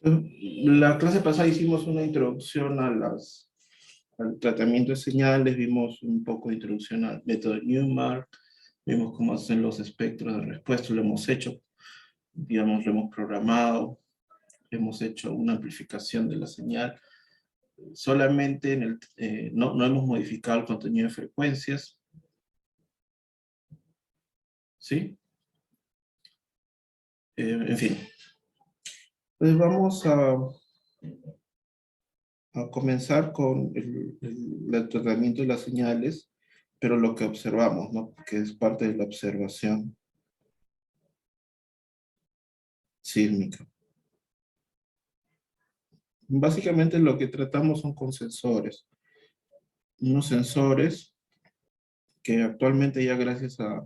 La clase pasada hicimos una introducción al tratamiento de señales, vimos un poco de introducción al método de Newmark, vimos cómo hacen los espectros de respuesta, lo hemos hecho, digamos, lo hemos programado, hemos hecho una amplificación de la señal, solamente no hemos modificado el contenido de frecuencias, ¿sí? En fin. Entonces vamos a comenzar con el tratamiento de las señales, pero lo que observamos, ¿no? Que es parte de la observación sísmica. Básicamente lo que tratamos son con sensores. Unos sensores que actualmente ya gracias a,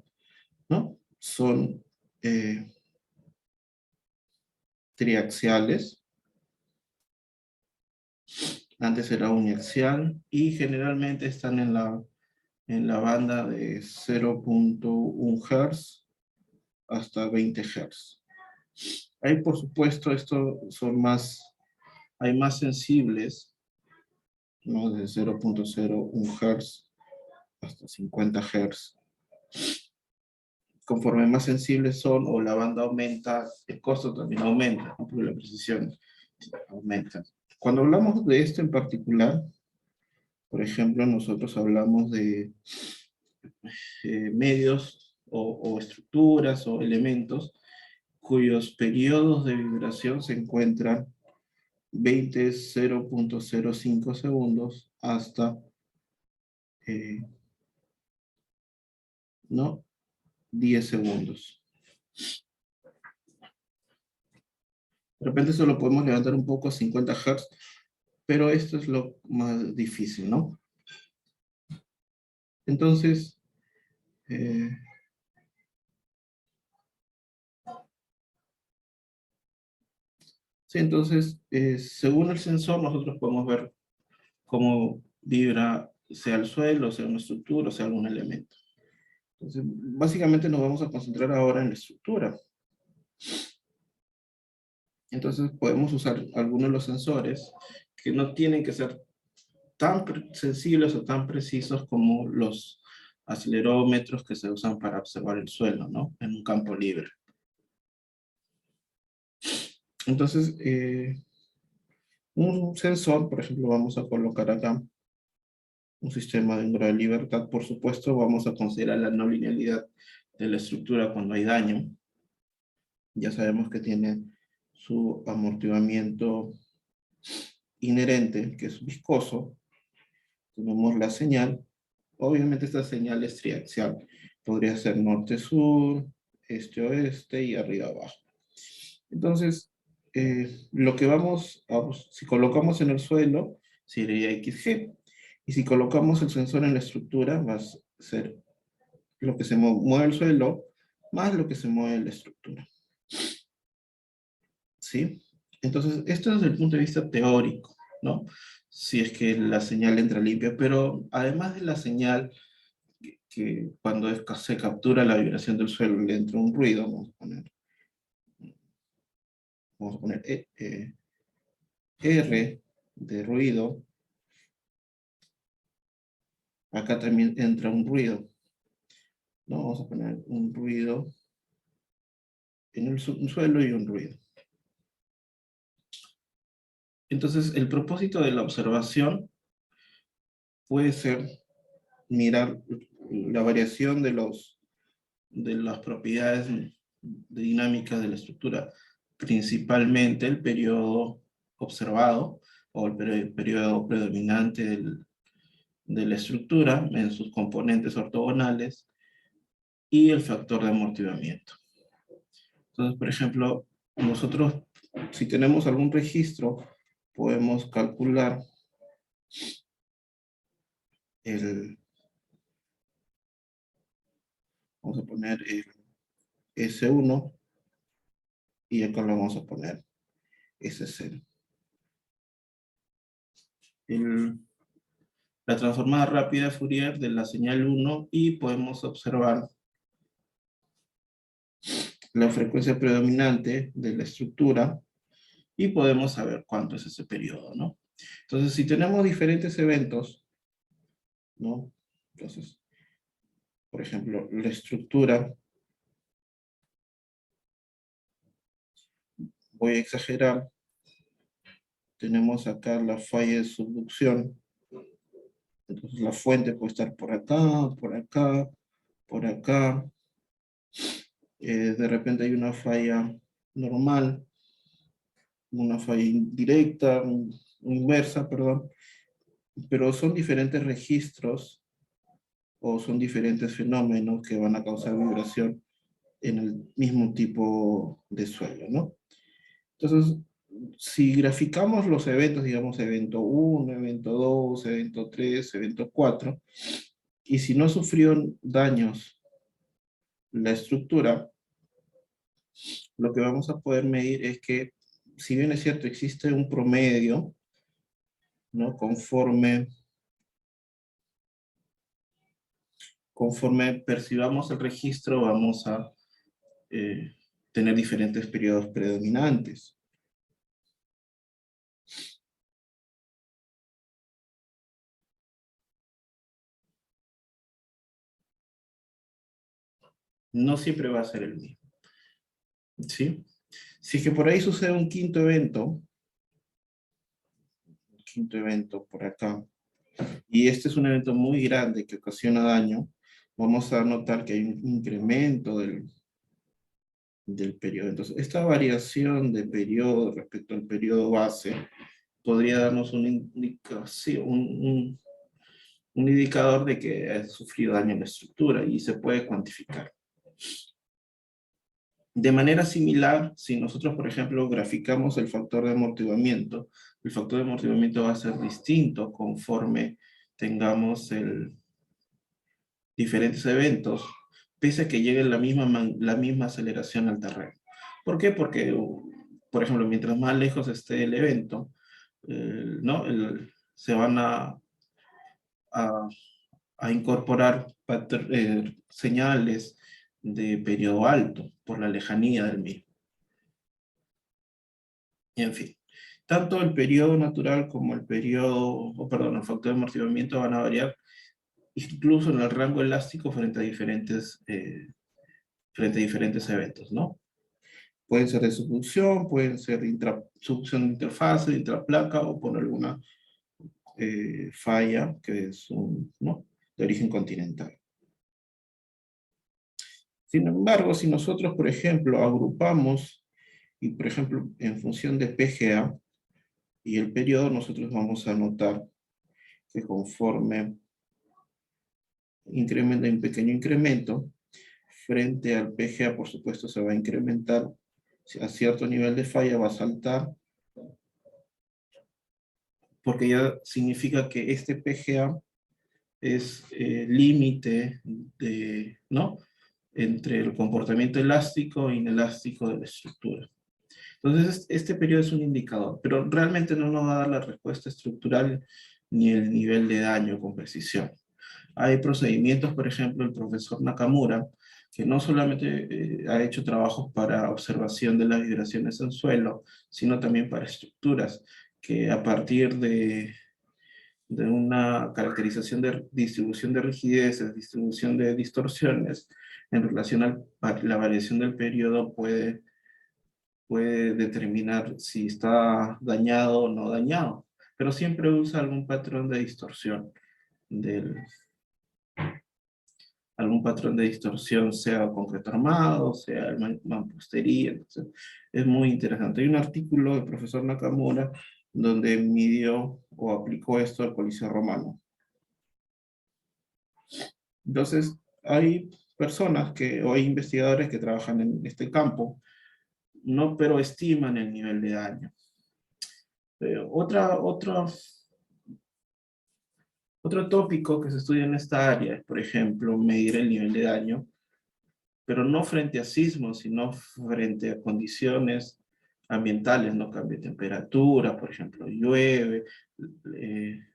¿no? Son triaxiales. Antes era uniaxial y generalmente están en la banda de 0.1 Hz hasta 20 Hz. Ahí, por supuesto, estos son hay más sensibles, ¿no? De 0.01 Hz hasta 50 Hz. Conforme más sensibles son o la banda aumenta, el costo también aumenta, ¿no? Porque la precisión aumenta. Cuando hablamos de esto en particular, por ejemplo, nosotros hablamos de medios o estructuras o elementos cuyos periodos de vibración se encuentran 0.05 segundos hasta ¿no? 10 segundos. De repente eso lo podemos levantar un poco a 50 Hz, pero esto es lo más difícil, ¿no? Entonces, sí, entonces, según el sensor, nosotros podemos ver cómo vibra, sea el suelo, sea una estructura, sea algún elemento. Entonces, básicamente nos vamos a concentrar ahora en la estructura. Entonces, podemos usar algunos de los sensores que no tienen que ser tan sensibles o tan precisos como los acelerómetros que se usan para observar el suelo, ¿no? En un campo libre. Entonces, un sensor, por ejemplo, vamos a colocar acá un sistema de un grado de libertad. Por supuesto, vamos a considerar la no linealidad de la estructura cuando hay daño. Ya sabemos que tiene su amortiguamiento inherente, que es viscoso. Tenemos la señal. Obviamente esta señal es triaxial. Podría ser norte-sur, este-oeste y arriba-abajo. Entonces, lo que si colocamos en el suelo, sería XG. Y si colocamos el sensor en la estructura, va a ser lo que se mueve el suelo más lo que se mueve en la estructura. ¿Sí? Entonces, esto desde el punto de vista teórico, ¿no? Si es que la señal entra limpia, pero además de la señal, que cuando se captura la vibración del suelo le entra un ruido, vamos a poner R de ruido, acá también entra un ruido, ¿no? Vamos a poner un ruido en el suelo y un ruido. Entonces, el propósito de la observación puede ser mirar la variación de las propiedades dinámicas de la estructura, principalmente el periodo observado o el periodo predominante de la estructura en sus componentes ortogonales y el factor de amortiguamiento. Entonces, por ejemplo, nosotros, si tenemos algún registro, podemos calcular vamos a poner el S1 y acá lo vamos a poner S0. La transformada rápida de Fourier de la señal 1 y podemos observar la frecuencia predominante de la estructura y podemos saber cuánto es ese periodo, ¿no? Entonces, si tenemos diferentes eventos, ¿no? Entonces, por ejemplo, la estructura, voy a exagerar, tenemos acá la falla de subducción, entonces la fuente puede estar por acá, por acá, por acá, de repente hay una falla normal, una falla indirecta, inversa, perdón, pero son diferentes registros o son diferentes fenómenos que van a causar vibración en el mismo tipo de suelo, ¿no? Entonces, si graficamos los eventos, digamos evento 1, evento 2, evento 3, evento 4, y si no sufrió daños la estructura, lo que vamos a poder medir es que, si bien es cierto, existe un promedio, ¿no? Conforme percibamos el registro, vamos a eh, tener diferentes periodos predominantes. No siempre va a ser el mismo, ¿sí? Si es que por ahí sucede un quinto evento por acá, y este es un evento muy grande que ocasiona daño, vamos a notar que hay un incremento del periodo. Entonces, esta variación de periodo respecto al periodo base podría darnos una indicación, un indicador de que ha sufrido daño en la estructura y se puede cuantificar. De manera similar, si nosotros, por ejemplo, graficamos el factor de amortiguamiento, el factor de amortiguamiento va a ser distinto conforme tengamos diferentes eventos, pese a que llegue la misma aceleración al terreno. ¿Por qué? Porque, por ejemplo, mientras más lejos esté el evento, ¿no? Se van a, a incorporar señales de periodo alto por la lejanía del mismo. Y en fin, tanto el periodo natural como el periodo, o perdón, el factor de amortiguamiento van a variar incluso en el rango elástico frente a diferentes eventos, ¿no? Pueden ser de subducción, pueden ser de subducción de interfase, de intraplaca o por alguna falla que es ¿no? de origen continental. Sin embargo, si nosotros, por ejemplo, agrupamos y, por ejemplo, en función de PGA y el periodo, nosotros vamos a notar que conforme incrementa un pequeño incremento, frente al PGA, por supuesto, se va a incrementar a cierto nivel de falla, va a saltar, porque ya significa que este PGA es límite ¿no? entre el comportamiento elástico e inelástico de la estructura. Entonces, este periodo es un indicador, pero realmente no nos va a dar la respuesta estructural ni el nivel de daño con precisión. Hay procedimientos, por ejemplo, el profesor Nakamura, que no solamente ha hecho trabajos para observación de las vibraciones en suelo, sino también para estructuras, que a partir de una caracterización de distribución de rigideces, distribución de distorsiones, en relación a la variación del periodo puede determinar si está dañado o no dañado, pero siempre usa algún patrón de distorsión, algún patrón de distorsión, sea concreto armado, sea mampostería. Entonces, es muy interesante. Hay un artículo del profesor Nakamura donde midió o aplicó esto al Coliseo Romano. Entonces, hay personas o hay investigadores que trabajan en este campo, no, pero estiman el nivel de daño. Otro tópico que se estudia en esta área es, por ejemplo, medir el nivel de daño, pero no frente a sismos, sino frente a condiciones ambientales, ¿no? Cambio de temperatura, por ejemplo, llueve,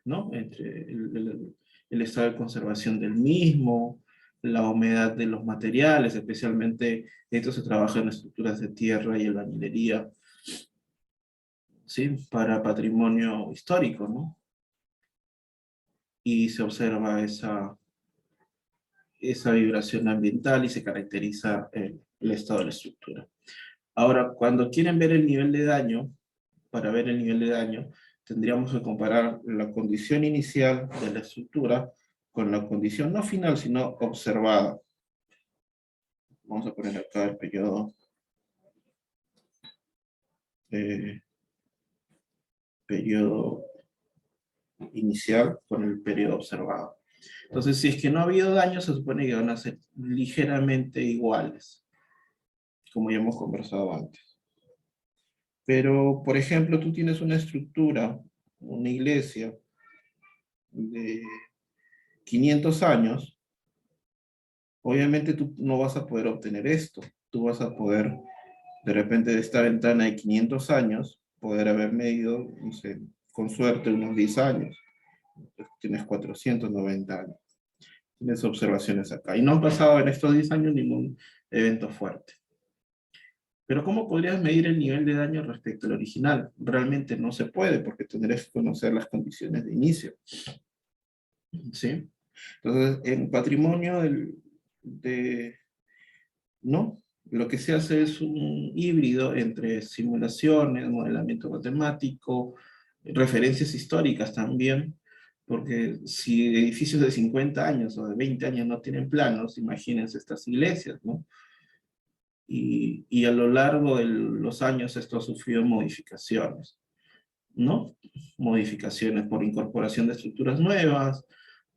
¿no? Entre el estado de conservación del mismo, la humedad de los materiales, especialmente esto se trabaja en estructuras de tierra y albañilería. ¿sí? Para patrimonio histórico, ¿no? Y se observa esa vibración ambiental y se caracteriza el estado de la estructura. Ahora, cuando quieren ver el nivel de daño, para ver el nivel de daño, tendríamos que comparar la condición inicial de la estructura con la condición no final, sino observada. Vamos a poner acá el periodo inicial con el periodo observado. Entonces, si es que no ha habido daño, se supone que van a ser ligeramente iguales, como ya hemos conversado antes. Pero, por ejemplo, tú tienes una estructura, una iglesia de 500 años, obviamente tú no vas a poder obtener esto. Tú vas a poder, de repente, de esta ventana de 500 años, poder haber medido, no sé, con suerte, unos 10 años. Tienes 490 años. Tienes observaciones acá. Y no han pasado en estos 10 años ningún evento fuerte. Pero ¿cómo podrías medir el nivel de daño respecto al original? Realmente no se puede, porque tendrías que conocer las condiciones de inicio. ¿Sí? Entonces, en patrimonio ¿no? Lo que se hace es un híbrido entre simulaciones, modelamiento matemático, referencias históricas también, porque si edificios de 50 años o de 20 años no tienen planos, imagínense estas iglesias, ¿no? Y a lo largo de los años esto ha sufrido modificaciones, ¿no? Modificaciones por incorporación de estructuras nuevas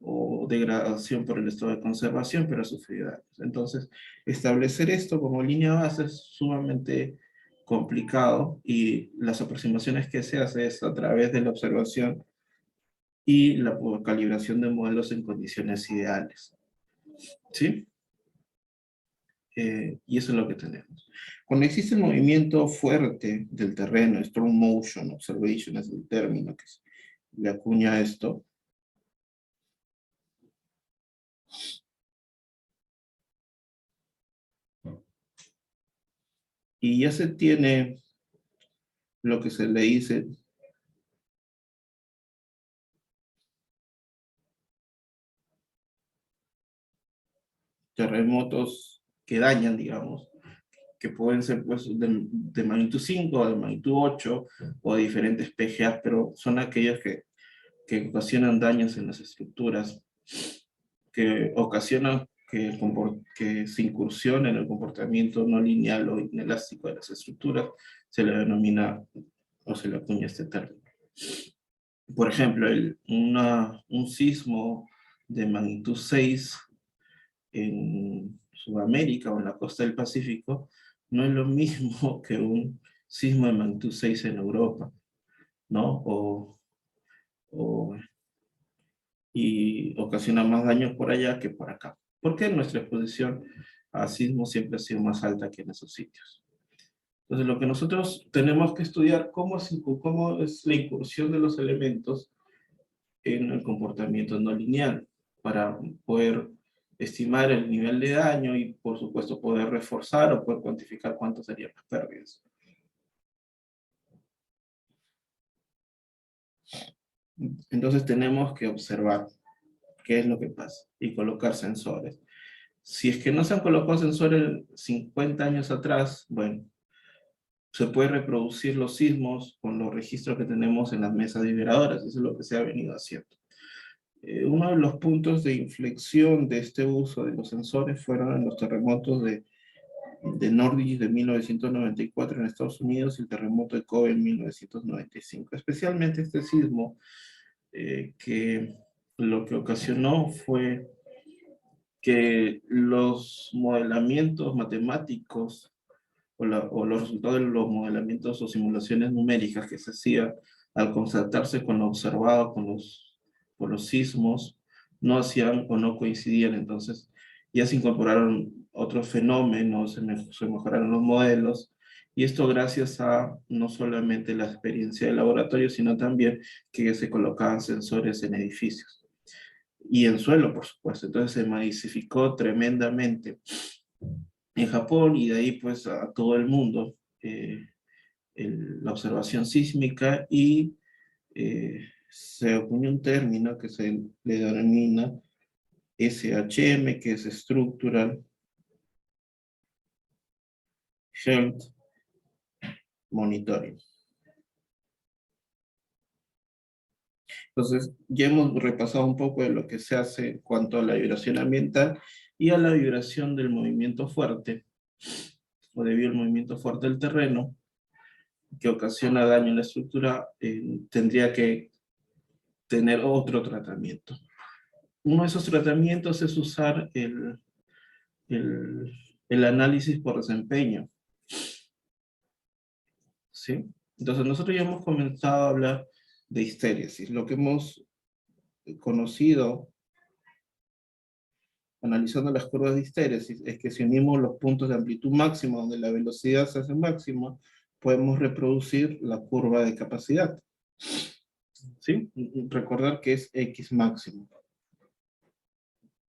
o degradación por el estado de conservación, pero ha sufrido daños. Entonces, establecer esto como línea base es sumamente complicado y las aproximaciones que se hace es a través de la observación y la calibración de modelos en condiciones ideales. ¿Sí? Y eso es lo que tenemos. Cuando existe el movimiento fuerte del terreno, strong motion observation es el término que le acuña a esto, y ya se tiene lo que se le dice terremotos que dañan, digamos, que pueden ser pues, de magnitud 5 o de magnitud 8 o de diferentes PGA, pero son aquellos que ocasionan daños en las estructuras, que ocasionan que se incursione en el comportamiento no lineal o inelástico de las estructuras, se le denomina o se le acuña este término. Por ejemplo, un sismo de magnitud 6 en Sudamérica o en la costa del Pacífico no es lo mismo que un sismo de magnitud 6 en Europa, ¿no? Y ocasiona más daños por allá que por acá. Porque nuestra exposición a sismos siempre ha sido más alta que en esos sitios. Entonces, lo que nosotros tenemos que estudiar cómo es la incursión de los elementos en el comportamiento no lineal para poder estimar el nivel de daño y, por supuesto, poder reforzar o poder cuantificar cuántas serían las pérdidas. Entonces tenemos que observar qué es lo que pasa y colocar sensores. Si es que no se han colocado sensores 50 años atrás, bueno, se puede reproducir los sismos con los registros que tenemos en las mesas vibradores, eso es lo que se ha venido haciendo. Uno de los puntos de inflexión de este uso de los sensores fueron en los terremotos de Norwich de 1994 en Estados Unidos y el terremoto de Kobe en 1995. Especialmente este sismo que lo que ocasionó fue que los modelamientos matemáticos o los resultados de los modelamientos o simulaciones numéricas que se hacían al constatarse con lo observado por los sismos no hacían o no coincidían, entonces ya se incorporaron otros fenómenos, se mejoraron los modelos, y esto gracias a no solamente la experiencia de laboratorio, sino también que se colocaban sensores en edificios y en suelo, por supuesto. Entonces se masificó tremendamente en Japón y de ahí pues a todo el mundo. la observación sísmica y se acuñó un término que se le denomina SHM, que es Structural Health Monitoring. Entonces, ya hemos repasado un poco de lo que se hace en cuanto a la vibración ambiental y a la vibración del movimiento fuerte, o debido al movimiento fuerte del terreno, que ocasiona daño en la estructura, tendría que tener otro tratamiento. Uno de esos tratamientos es usar el análisis por desempeño, ¿sí? Entonces, nosotros ya hemos comenzado a hablar de histéresis. Lo que hemos conocido analizando las curvas de histéresis es que si unimos los puntos de amplitud máxima donde la velocidad se hace máxima, podemos reproducir la curva de capacidad. ¿Sí? Recordar que es X máximo,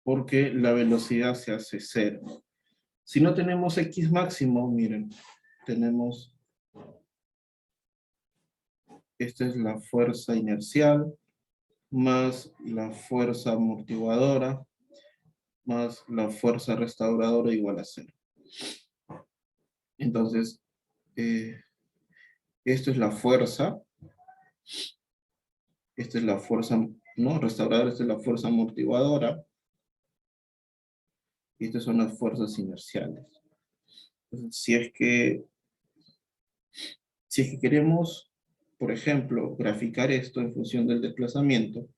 porque la velocidad se hace cero. Si no tenemos X máximo, miren, tenemos, esta es la fuerza inercial, más la fuerza amortiguadora, más la fuerza restauradora igual a cero. Entonces, esto es la fuerza, esta es la fuerza, ¿no? Restauradora, esta es la fuerza amortiguadora, y estas son las fuerzas inerciales. Entonces, si es que queremos, por ejemplo, graficar esto en función del desplazamiento,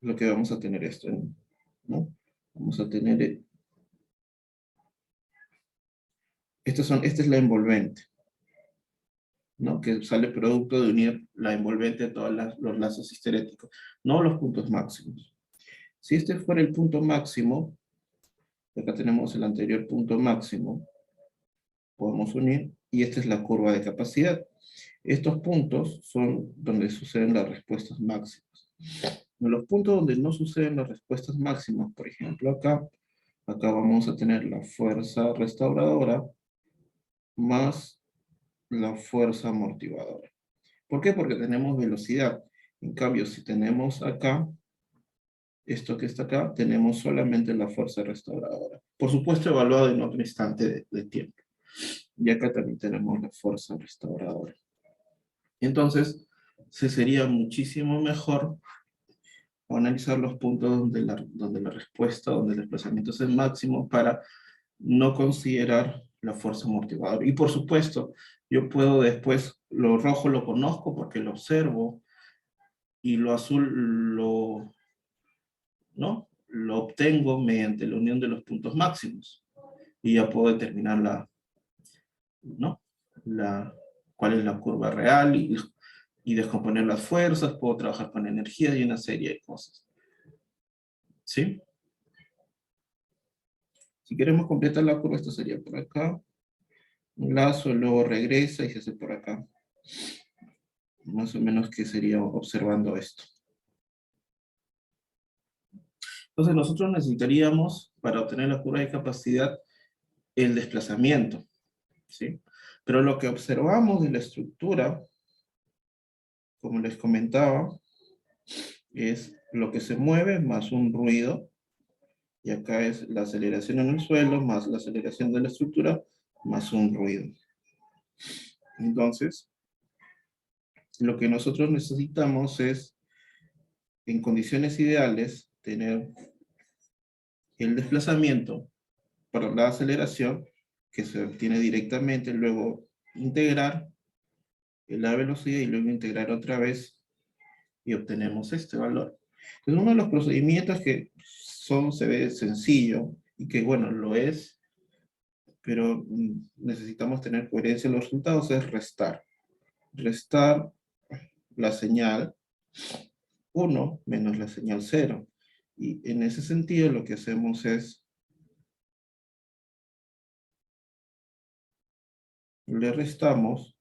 lo que vamos a tener esto, ¿no? Vamos a tener, esta es la envolvente, ¿no? Que sale producto de unir la envolvente a todos los lazos histeréticos, no los puntos máximos. Si este fuera el punto máximo, acá tenemos el anterior punto máximo, podemos unir, y esta es la curva de capacidad. Estos puntos son donde suceden las respuestas máximas. En los puntos donde no suceden las respuestas máximas, por ejemplo acá vamos a tener la fuerza restauradora más la fuerza amortiguadora. ¿Por qué? Porque tenemos velocidad. En cambio, si tenemos acá, esto que está acá, tenemos solamente la fuerza restauradora. Por supuesto, evaluado en otro instante de tiempo. Y acá también tenemos la fuerza restauradora. Entonces, se sería muchísimo mejor analizar los puntos donde la respuesta, donde el desplazamiento es el máximo, para no considerar la fuerza amortiguadora. Y por supuesto, yo puedo después, lo rojo lo conozco porque lo observo, y lo azul ¿no? Lo obtengo mediante la unión de los puntos máximos. Y ya puedo determinar ¿no? Cuál es la curva real y descomponer las fuerzas, puedo trabajar con energía y una serie de cosas. ¿Sí? Si queremos completar la curva, esto sería por acá. Un lazo, luego regresa y se hace por acá. Más o menos que sería observando esto. Entonces nosotros necesitaríamos, para obtener la curva de capacidad, el desplazamiento, ¿sí? Pero lo que observamos de la estructura, como les comentaba, es lo que se mueve más un ruido, y acá es la aceleración en el suelo más la aceleración de la estructura más un ruido. Entonces, lo que nosotros necesitamos es, en condiciones ideales, tener el desplazamiento para la aceleración, que se obtiene directamente, luego integrar la velocidad y luego integrar otra vez y obtenemos este valor. Entonces, uno de los procedimientos que se ve sencillo y que, bueno, lo es, pero necesitamos tener coherencia en los resultados, es restar. Restar la señal 1 menos la señal 0. Y en ese sentido lo que hacemos es le restamos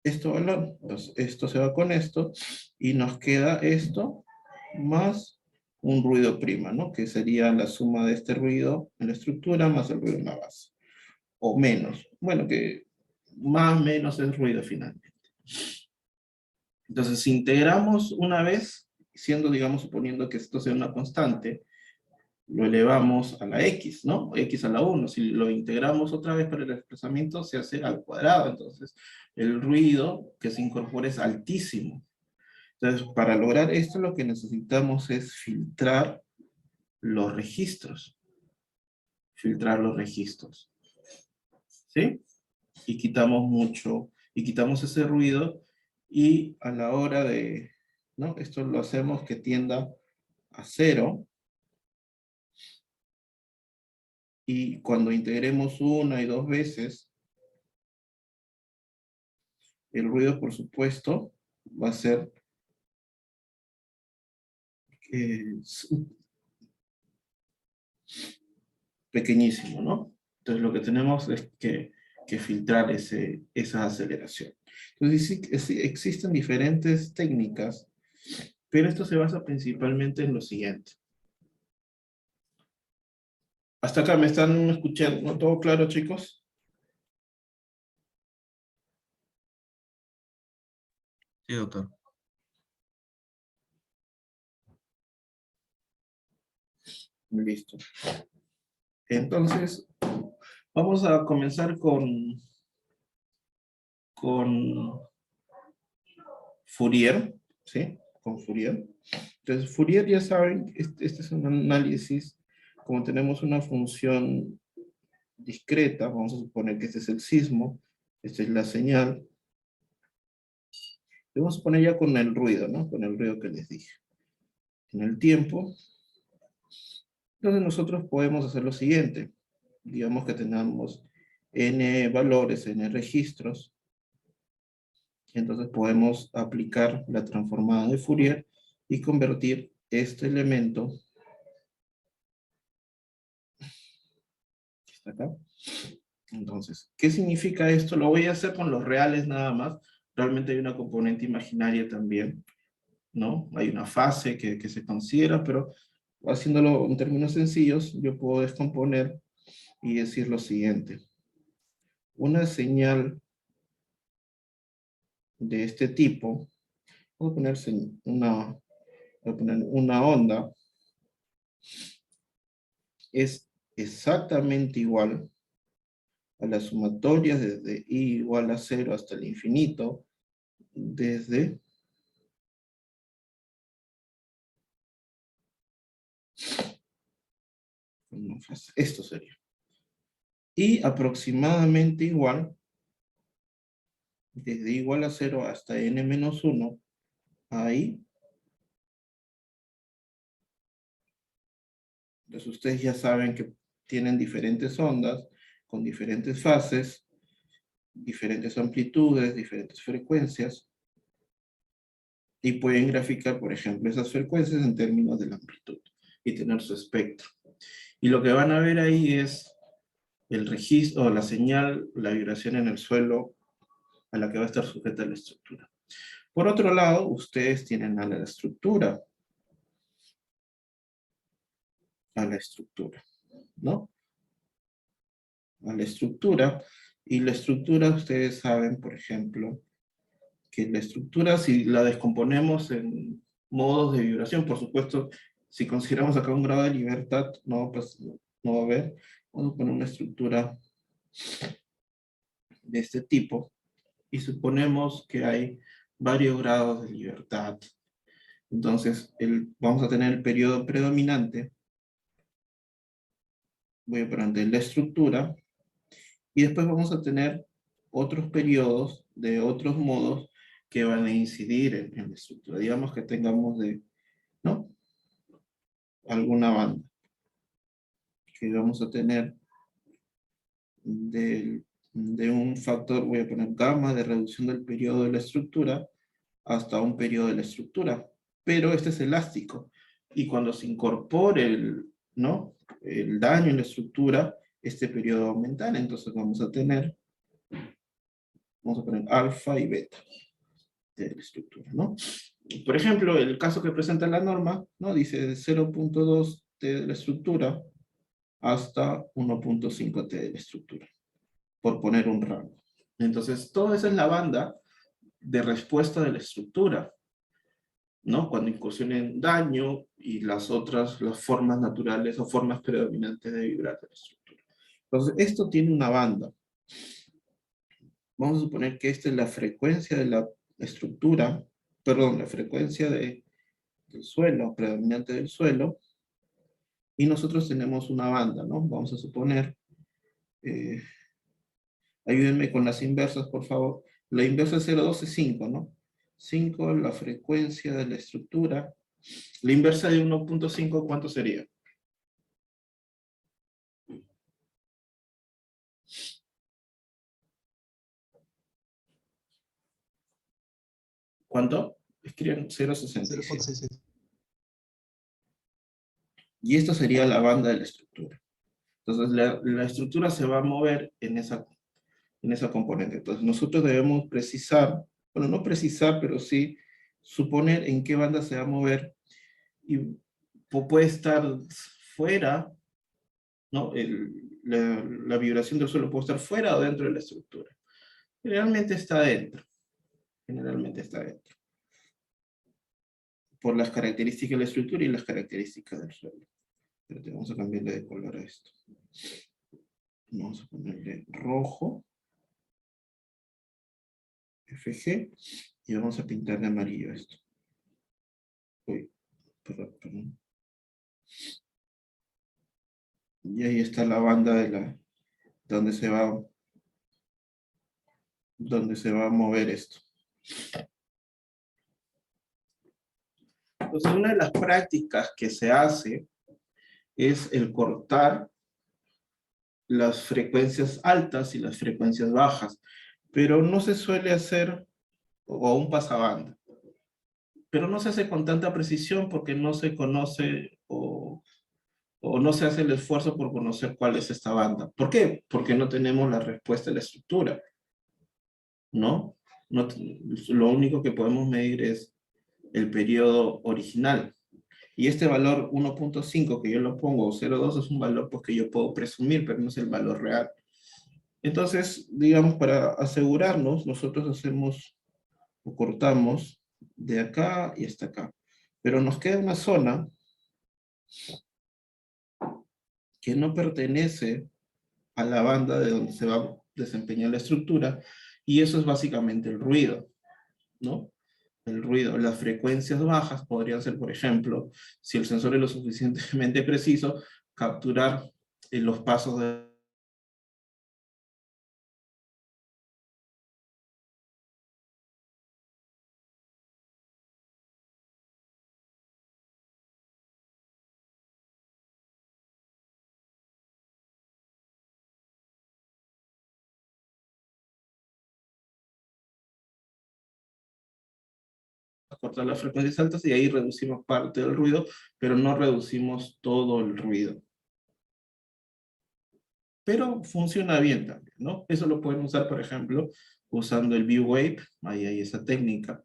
este valor. Entonces, esto se va con esto y nos queda esto más un ruido prima, ¿no? Que sería la suma de este ruido en la estructura más el ruido en la base. o menos. Bueno, que más o menos es ruido finalmente. Entonces, si integramos una vez, siendo, digamos, suponiendo que esto sea una constante, lo elevamos a la x, ¿no? X a la 1. Si lo integramos otra vez para el desplazamiento, se hace al cuadrado. Entonces, el ruido que se incorpora es altísimo. Entonces, para lograr esto, lo que necesitamos es filtrar los registros. Filtrar los registros. ¿Sí? Y quitamos ese ruido, y a la hora de, ¿no? Esto lo hacemos que tienda a 0, y cuando integremos una y dos veces, el ruido, por supuesto, va a ser eh, pequeñísimo, ¿no? Entonces lo que tenemos es que filtrar esa aceleración. Entonces sí, existen diferentes técnicas, pero esto se basa principalmente en lo siguiente. Hasta acá me están escuchando, ¿no? ¿Todo claro, chicos? Sí, doctor. Listo. Entonces, vamos a comenzar con Fourier, ¿sí? Con Fourier. Entonces, Fourier, ya saben, este es un análisis, como tenemos una función discreta, vamos a suponer que este es el sismo, esta es la señal, y vamos a poner ya con el ruido, ¿no? Con el ruido que les dije. En el tiempo, entonces nosotros podemos hacer lo siguiente. Digamos que tenemos n valores, n registros, entonces podemos aplicar la transformada de Fourier y convertir este elemento, que está acá. Entonces, ¿qué significa esto? Lo voy a hacer con los reales nada más. Realmente hay una componente imaginaria también, ¿no? Hay una fase que se considera, pero haciéndolo en términos sencillos, yo puedo descomponer y decir lo siguiente. Una señal de este tipo, voy a poner una onda, es exactamente igual a la sumatoria desde i igual a 0 hasta el infinito, desde esto sería. Y aproximadamente igual, desde igual a 0 hasta n-1, ahí. Entonces ustedes ya saben que tienen diferentes ondas, con diferentes fases, diferentes amplitudes, diferentes frecuencias, y pueden graficar, por ejemplo, esas frecuencias en términos de la amplitud, y tener su espectro. Y lo que van a ver ahí es el registro, la señal, la vibración en el suelo a la que va a estar sujeta la estructura. Por otro lado, ustedes tienen a la estructura, ¿no? A la estructura, y la estructura, ustedes saben, por ejemplo, que la estructura, si la descomponemos en modos de vibración, por supuesto, si consideramos acá un grado de libertad, no, pues no va a haber. Vamos a poner una estructura de este tipo, y suponemos que hay varios grados de libertad. Entonces, vamos a tener el periodo predominante, voy a poner de la estructura, y después vamos a tener otros periodos de otros modos que van a incidir en la estructura. Digamos que tengamos ¿no? Alguna banda que vamos a tener de un factor, voy a poner gamma, de reducción del periodo de la estructura hasta un periodo de la estructura. Pero este es elástico, y cuando se incorpore ¿no? el daño en la estructura, este periodo va a aumentar. Entonces vamos a poner alfa y beta de la estructura, ¿no? Por ejemplo, el caso que presenta la norma, ¿no? Dice de 0.2 T de la estructura hasta 1.5 T de la estructura. por poner un rango. Entonces, toda esa es la banda de respuesta de la estructura, ¿no? Cuando incursionen daño y las otras, las formas naturales o formas predominantes de vibrar de la estructura. Entonces, esto tiene una banda. Vamos a suponer que esta es la frecuencia de la estructura, perdón, la frecuencia del suelo, predominante del suelo, y nosotros tenemos una banda, ¿no? Vamos a suponer, eh, ayúdenme con las inversas, por favor. La inversa de 0,2 es 5, ¿no? 5, la frecuencia de la estructura. La inversa de 1,5, ¿cuánto sería? ¿Cuánto? Escriben 0,67. 0.66. Y esta sería la banda de la estructura. Entonces, la estructura se va a mover en esa componente. Entonces, nosotros debemos precisar, bueno, no precisar, pero sí suponer en qué banda se va a mover, y puede estar fuera, ¿no? La vibración del suelo puede estar fuera o dentro de la estructura. Generalmente está dentro. Generalmente está dentro. Por las características de la estructura y las características del suelo. Pero vamos a cambiarle de color a esto. Vamos a ponerle rojo. FG. Y vamos a pintar de amarillo esto. Uy, perdón. Y ahí está la banda de donde se va a mover esto. Entonces, una de las prácticas que se hace es el cortar las frecuencias altas y las frecuencias bajas, pero no se suele hacer, o un pasabanda, pero no se hace con tanta precisión porque no se conoce o no se hace el esfuerzo por conocer cuál es esta banda. ¿Por qué? Porque no tenemos la respuesta de la estructura, ¿no? Lo único que podemos medir es el periodo original. Y este valor 1.5 que yo lo pongo, 0.2, es un valor pues, que yo puedo presumir, pero no es el valor real. Entonces, digamos, para asegurarnos, nosotros hacemos o cortamos de acá y hasta acá. Pero nos queda una zona que no pertenece a la banda de donde se va a desempeñar la estructura, y eso es básicamente el ruido, ¿no? El ruido, las frecuencias bajas podrían ser, por ejemplo, si el sensor es lo suficientemente preciso, capturar los pasos de cortar las frecuencias altas, y ahí reducimos parte del ruido, pero no reducimos todo el ruido. Pero funciona bien también, ¿no? Eso lo pueden usar, por ejemplo, usando el V-Wave, ahí hay esa técnica,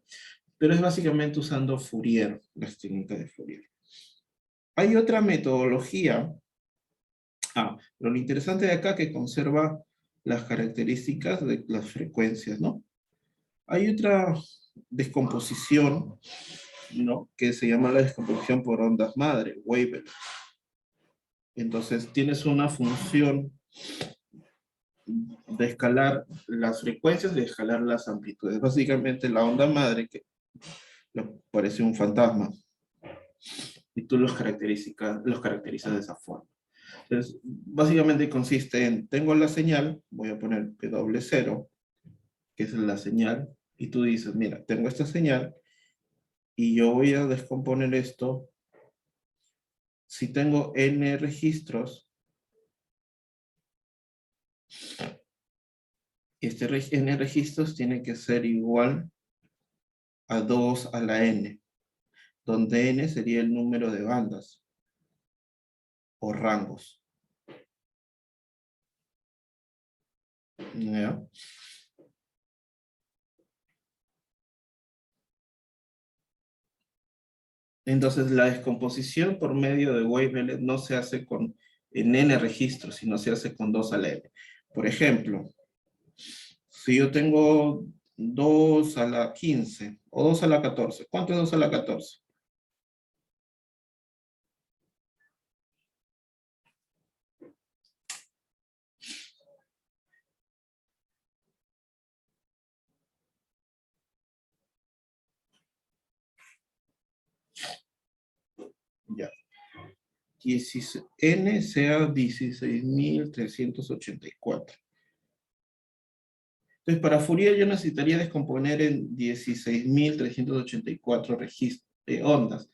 pero es básicamente usando Fourier, las técnicas de Fourier. Hay otra metodología, pero lo interesante de acá es que conserva las características de las frecuencias, ¿no? Hay otra descomposición, ¿no? Que se llama la descomposición por ondas madre, wavelet. Entonces tienes una función de escalar las frecuencias y de escalar las amplitudes. Básicamente la onda madre que parece un fantasma, y tú los caracterizas de esa forma. Entonces, básicamente consiste en, tengo la señal, voy a poner W0, que es la señal, y tú dices, mira, tengo esta señal, y yo voy a descomponer esto. Si tengo n registros, este n registros tiene que ser igual a 2 a la n, donde n sería el número de bandas o rangos. ¿Ya? Entonces la descomposición por medio de wavelet no se hace en n registros, sino se hace con 2 a la n. Por ejemplo, Si yo tengo 2 a la 15 o 2 a la 14, ¿cuánto es 2 a la 14? Ya. N sea 16.384. Entonces, para Fourier yo necesitaría descomponer en 16.384 ondas.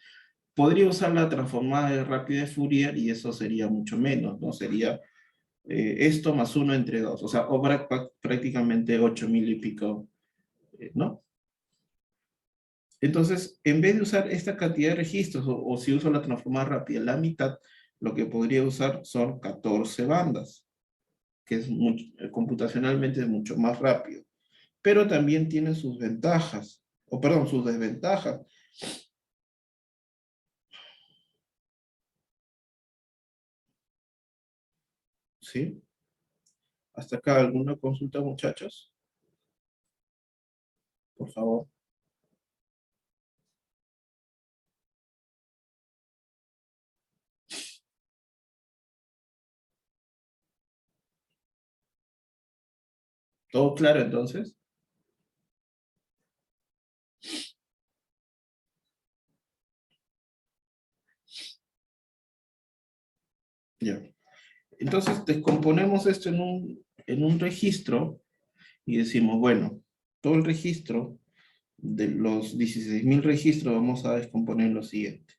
Podría usar la transformada de rápida de Fourier y eso sería mucho menos, ¿no? Sería esto más 1 entre 2, o sea, prácticamente 8.000 y pico, ¿no? Entonces, en vez de usar esta cantidad de registros, o si uso la transformada rápida, la mitad, lo que podría usar son 14 bandas, que es computacionalmente mucho más rápido. Pero también tiene sus ventajas, o perdón, sus desventajas. ¿Sí? ¿Hasta acá alguna consulta, muchachos? Por favor. ¿Todo claro entonces? Ya. Entonces descomponemos esto en un registro y decimos, bueno, todo el registro de los 16.000 registros vamos a descomponer lo siguiente,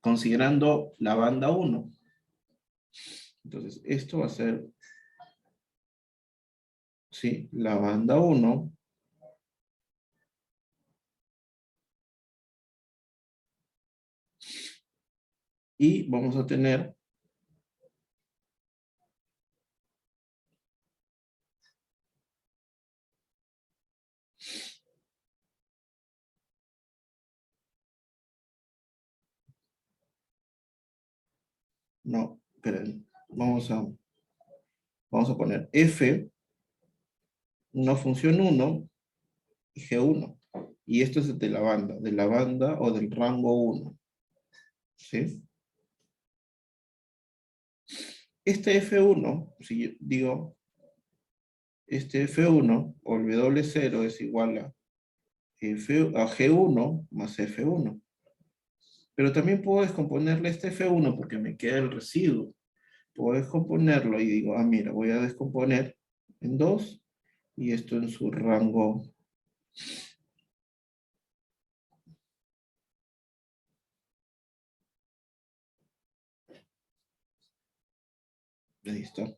considerando la banda 1. Entonces, esto va a ser, sí, la banda 1. Y vamos a tener no, esperen, vamos a poner F, una función 1 y G1. Y esto es de la banda o del rango 1. ¿Sí? Este F1, si yo digo, este F1 o el W0 es igual a G1 más F1. Pero también puedo descomponerle este F1 porque me queda el residuo. Puedo descomponerlo y digo, ah, mira, voy a descomponer en 2 y esto en su rango. Listo.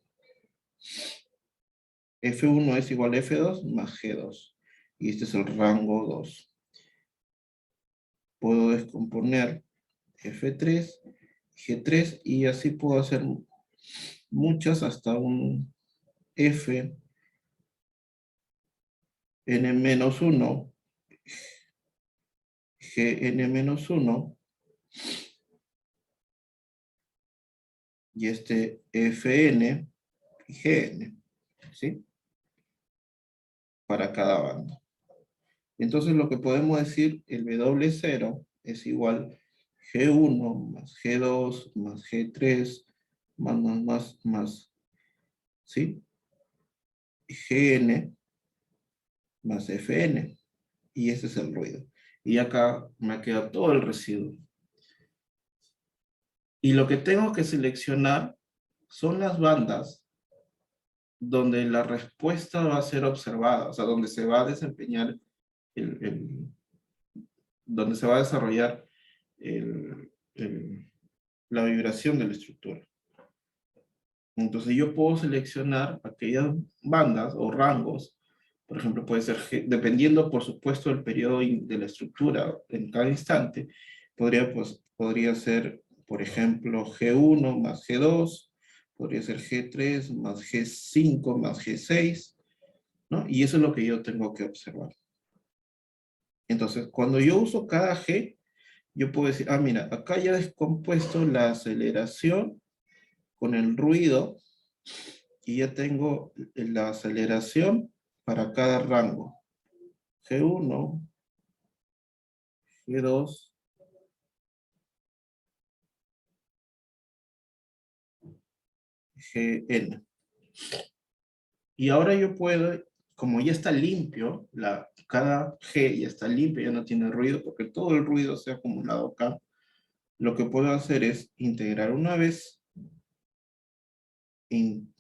F1 es igual a F2 más G2. Y este es el rango 2. Puedo descomponer F3, G3 y así puedo hacer muchas hasta un F n-1, Gn-1 y este Fn y Gn, ¿sí? Para cada banda. Entonces lo que podemos decir, el W0 es igual G1 más G2 más G3 más, ¿sí? Gn más Fn. Y ese es el ruido. Y acá me queda todo el residuo. Y lo que tengo que seleccionar son las bandas donde la respuesta va a ser observada, o sea, donde se va a desempeñar donde se va a desarrollar el, el, la vibración de la estructura. Entonces yo puedo seleccionar aquellas bandas o rangos, por ejemplo, puede ser, dependiendo por supuesto del periodo de la estructura en cada instante, podría ser, por ejemplo, G1 más G2, podría ser G3 más G5 más G6, ¿no? Y eso es lo que yo tengo que observar. Entonces, cuando yo uso cada G, yo puedo decir, ah, mira, acá ya he descompuesto la aceleración con el ruido y ya tengo la aceleración para cada rango. G1, G2, Gn. Y ahora yo puedo, como ya está limpio, cada G ya está limpio, ya no tiene ruido, porque todo el ruido se ha acumulado acá, lo que puedo hacer es integrar una vez,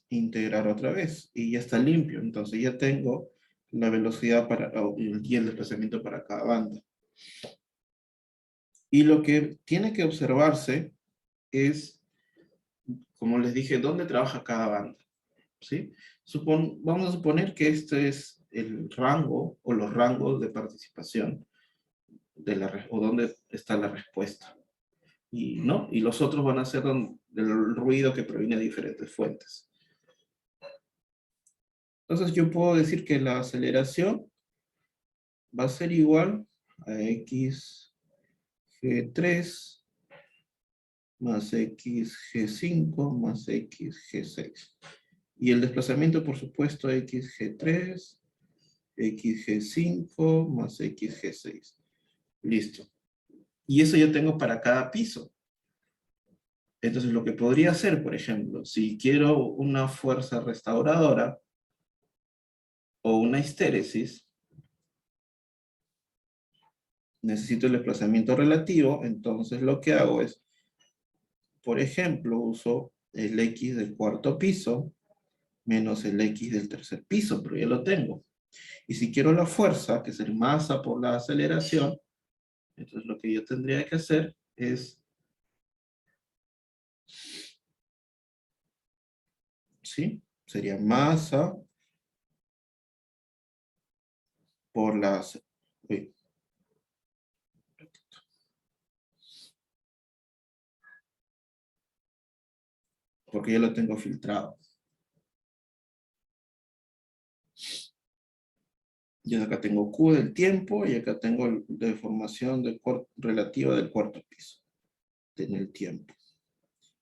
integrar otra vez, y ya está limpio. Entonces ya tengo la velocidad y el desplazamiento para cada banda. Y lo que tiene que observarse es, como les dije, dónde trabaja cada banda. ¿Sí? Vamos a suponer que este es el rango o los rangos de participación o dónde está la respuesta. Y, ¿no? Y los otros van a ser el ruido que proviene de diferentes fuentes. Entonces yo puedo decir que la aceleración va a ser igual a x g3 más x g5 más x g6. Y el desplazamiento, por supuesto, x g3, x g5 más x g6. Listo. Y eso yo tengo para cada piso. Entonces lo que podría hacer, por ejemplo, si quiero una fuerza restauradora o una histéresis, necesito el desplazamiento relativo, entonces lo que hago es, por ejemplo, uso el x del cuarto piso menos el x del tercer piso, pero ya lo tengo. Y si quiero la fuerza, que es el masa por la aceleración, entonces lo que yo tendría que hacer es, ¿sí? Sería masa por las... Uy, porque ya lo tengo filtrado. Y acá tengo Q del tiempo y acá tengo la deformación relativa del cuarto piso en el tiempo.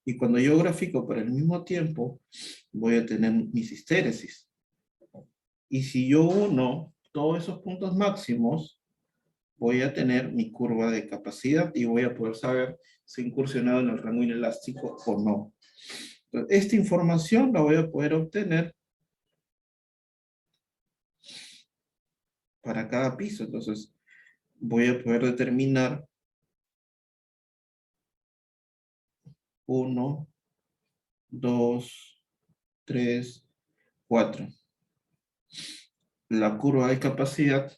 Y cuando yo grafico para el mismo tiempo, voy a tener mis histéresis. Y si yo uno todos esos puntos máximos, voy a tener mi curva de capacidad y voy a poder saber si he incursionado en el rango inelástico o no. Entonces, esta información la voy a poder obtener para cada piso. Entonces, voy a poder determinar 1, 2, 3, 4. La curva de capacidad,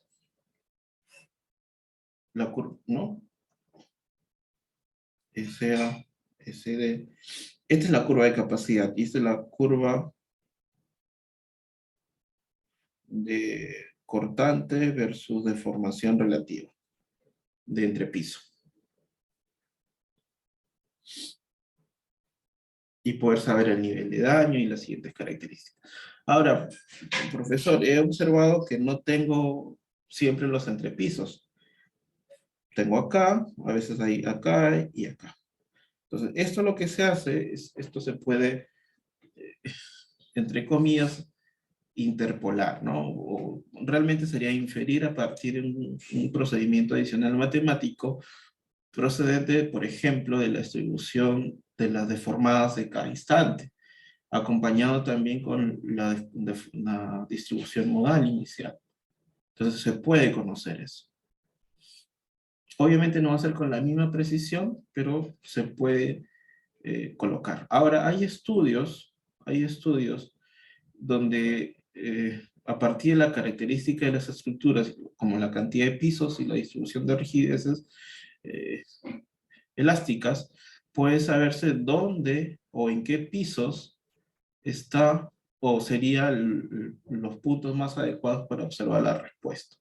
la curva, ¿no? SA, SD. Esta es la curva de capacidad y esta es la curva de cortante versus deformación relativa de entrepiso. Y poder saber el nivel de daño y las siguientes características. Ahora, profesor, he observado que no tengo siempre los entrepisos. Tengo acá, a veces hay acá y acá. Entonces, esto lo que se hace es, esto se puede, entre comillas, interpolar, ¿no? O realmente sería inferir a partir de un procedimiento adicional matemático procedente, por ejemplo, de la distribución de las deformadas de cada instante, acompañado también con la distribución modal inicial. Entonces se puede conocer eso. Obviamente no va a ser con la misma precisión, pero se puede colocar. Ahora, hay estudios donde a partir de la característica de las estructuras, como la cantidad de pisos y la distribución de rigideces eh, elásticas, puede saberse dónde o en qué pisos está o serían los puntos más adecuados para observar la respuesta.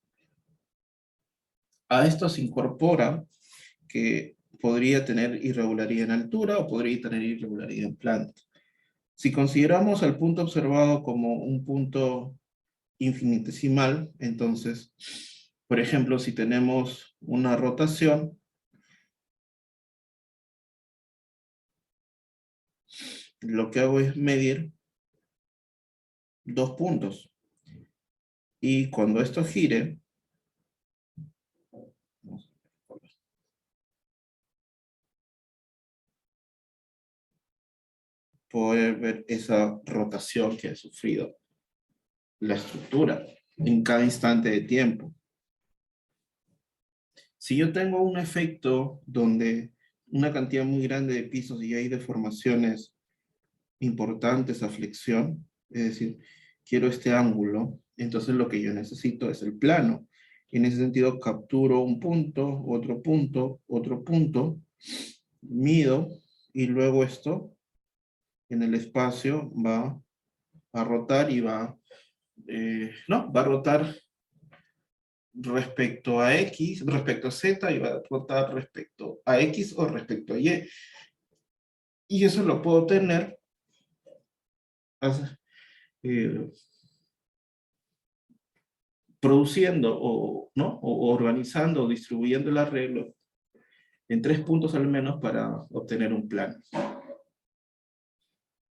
A esto se incorpora que podría tener irregularidad en altura o podría tener irregularidad en planta. Si consideramos al punto observado como un punto infinitesimal, entonces, por ejemplo, si tenemos una rotación, lo que hago es medir dos puntos. Y cuando esto gire, poder ver esa rotación que ha sufrido la estructura en cada instante de tiempo. Si yo tengo un efecto donde una cantidad muy grande de pisos y hay deformaciones importantes a flexión, es decir, quiero este ángulo, entonces lo que yo necesito es el plano. En ese sentido, capturo un punto, otro punto, mido, y luego esto en el espacio va a rotar y va a rotar respecto a X, respecto a Z, y va a rotar respecto a X o respecto a Y. Y eso lo puedo tener eh, produciendo ¿no? o organizando o distribuyendo el arreglo en 3 puntos al menos para obtener un plano.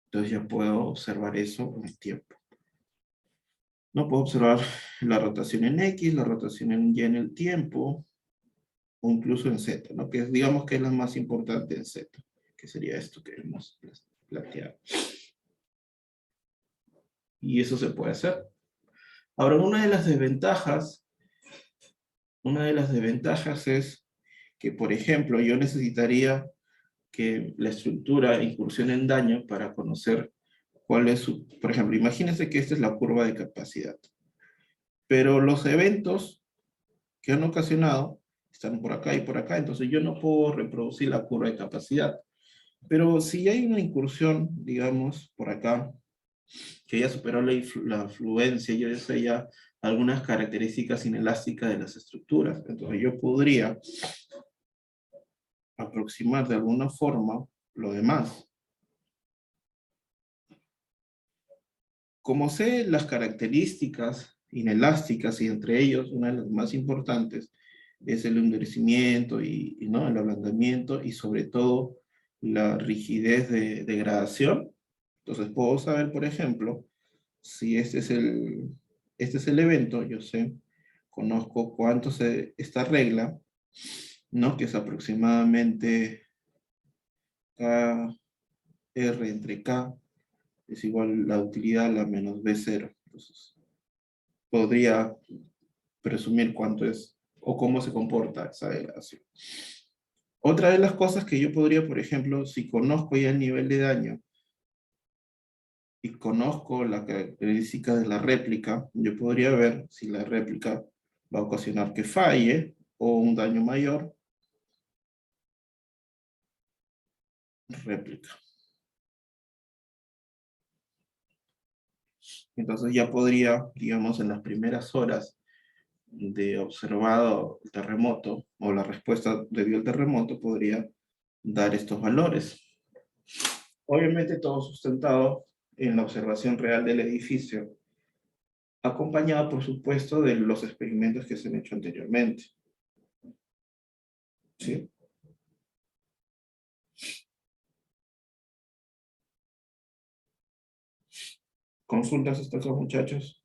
Entonces ya puedo observar eso en el tiempo. No puedo observar la rotación en X, la rotación en Y en el tiempo, o incluso en Z, ¿no? Que digamos que es la más importante en Z, que sería esto que hemos planteado. Y eso se puede hacer. Ahora, una de las desventajas es que, por ejemplo, yo necesitaría que la estructura incursione en daño para conocer cuál es su... Por ejemplo, imagínense que esta es la curva de capacidad. Pero los eventos que han ocasionado están por acá y por acá, entonces yo no puedo reproducir la curva de capacidad. Pero si hay una incursión, digamos, por acá, que ya superó la fluencia, yo sé ya algunas características inelásticas de las estructuras, entonces yo podría aproximar de alguna forma lo demás. Como sé las características inelásticas, y entre ellos una de las más importantes es el endurecimiento ¿no? el ablandamiento y sobre todo la rigidez de degradación, entonces puedo saber, por ejemplo, si este es el evento, yo sé, conozco cuánto esta regla, ¿no? Que es aproximadamente K, R entre K, es igual la utilidad a la menos B0. Entonces, podría presumir cuánto es o cómo se comporta esa degradación. Otra de las cosas que yo podría, por ejemplo, si conozco ya el nivel de daño y conozco la característica de la réplica, yo podría ver si la réplica va a ocasionar que falle o un daño mayor. Réplica. Entonces ya podría, digamos, en las primeras horas de observado el terremoto o la respuesta debido al terremoto, podría dar estos valores. Obviamente todo sustentado en la observación real del edificio, acompañado, por supuesto, de los experimentos que se han hecho anteriormente. ¿Sí? ¿Consultas hasta acá, muchachos?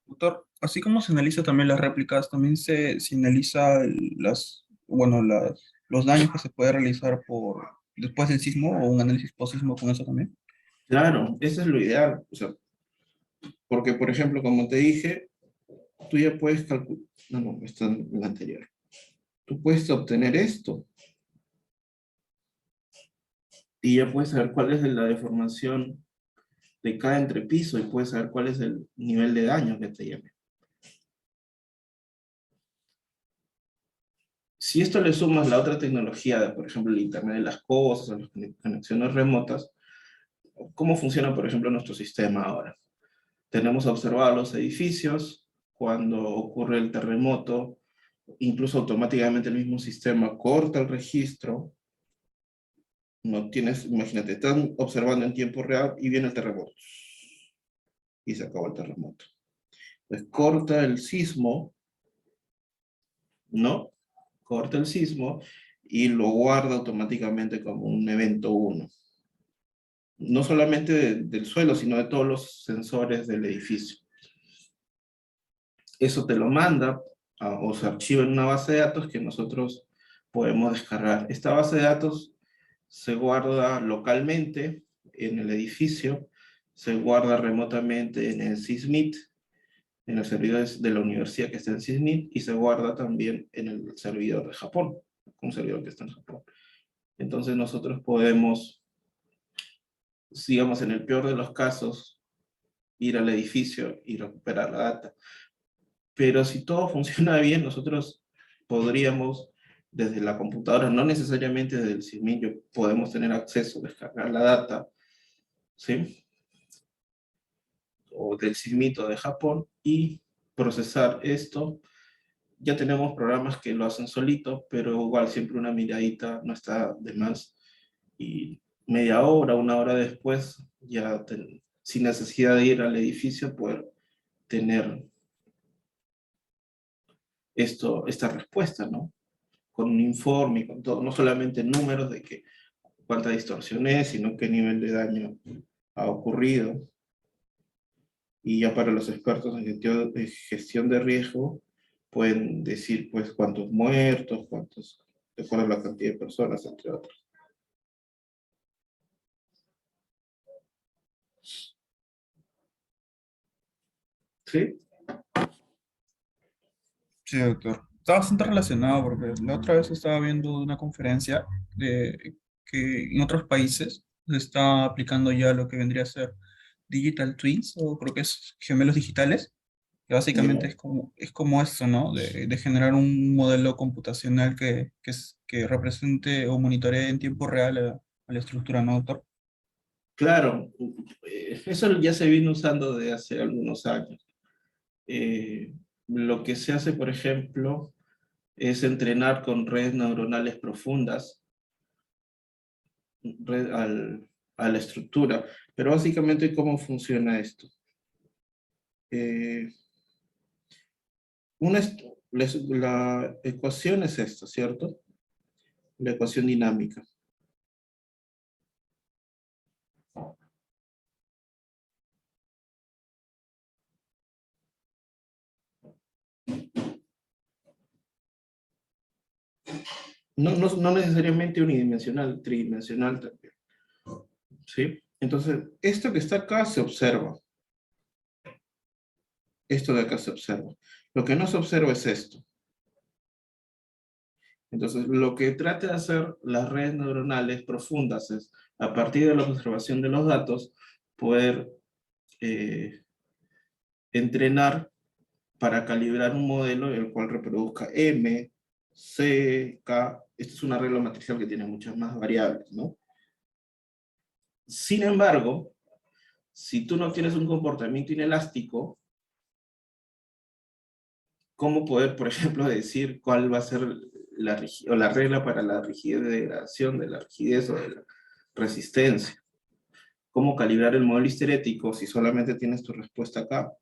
Doctor, así como se analiza también las réplicas, también se analiza bueno, los daños que se puede realizar después del sismo o un análisis post-sismo con eso también. Claro, eso es lo ideal. O sea, porque, por ejemplo, como te dije, tú ya puedes calcular... No, está en la anterior. Tú puedes obtener esto y ya puedes saber cuál es la deformación de cada entrepiso y puedes saber cuál es el nivel de daño que te lleve. Si esto le sumas la otra tecnología, por ejemplo, el Internet de las cosas, o las conexiones remotas, ¿cómo funciona, por ejemplo, nuestro sistema ahora? Tenemos observados los edificios, cuando ocurre el terremoto, incluso automáticamente el mismo sistema corta el registro. No tienes, imagínate, están observando en tiempo real y viene el terremoto. Y se acabó el terremoto. Entonces corta el sismo ¿no? Corta el sismo y lo guarda automáticamente como un evento 1. No solamente del suelo, sino de todos los sensores del edificio. Eso te lo manda o se archiva en una base de datos que nosotros podemos descargar. Esta base de datos se guarda localmente en el edificio, se guarda remotamente en el SysMeet, en el servidor de la universidad que está en SysMeet, y se guarda también en el servidor de Japón, un servidor que está en Japón. Entonces nosotros podemos, digamos, en el peor de los casos, ir al edificio y recuperar la data. Pero si todo funciona bien, nosotros podríamos, desde la computadora, no necesariamente desde el CIMINIO, podemos tener acceso, descargar la data, ¿sí? O del CIMITO de Japón y procesar esto. Ya tenemos programas que lo hacen solito, pero igual siempre una miradita no está de más. Y media hora, una hora después, ya sin necesidad de ir al edificio, poder tener esta respuesta, ¿no? Con un informe y con todo, no solamente números de que cuánta distorsión es, sino qué nivel de daño ha ocurrido. Y ya para los expertos en gestión de riesgo, pueden decir pues cuántos muertos, cuántos, de acuerdo a la cantidad de personas, entre otros. ¿Sí? Sí, doctor. Está bastante relacionado porque la otra vez estaba viendo una conferencia de que en otros países se está aplicando ya lo que vendría a ser digital twins, o creo que es gemelos digitales, que básicamente Ya. es como esto, ¿no? De generar un modelo computacional que represente o monitoree en tiempo real a la estructura, ¿no, doctor? Claro, eso ya se viene usando de hace algunos años. Lo que se hace, por ejemplo, es entrenar con redes neuronales profundas a la estructura. Pero básicamente, ¿cómo funciona esto? Eh, la ecuación es esta, ¿cierto? La ecuación dinámica. No necesariamente unidimensional, tridimensional también, ¿sí? Entonces, esto que está acá se observa. Esto de acá se observa. Lo que no se observa es esto. Entonces, lo que trata de hacer las redes neuronales profundas es, a partir de la observación de los datos, poder entrenar para calibrar un modelo el cual reproduzca M, C, K. Esta es una regla matricial que tiene muchas más variables, ¿no? Sin embargo, si tú no tienes un comportamiento inelástico, ¿cómo poder, por ejemplo, decir cuál va a ser la regla para la rigidez de degradación, de la rigidez o de la resistencia? ¿Cómo calibrar el modelo histerético si solamente tienes tu respuesta acá?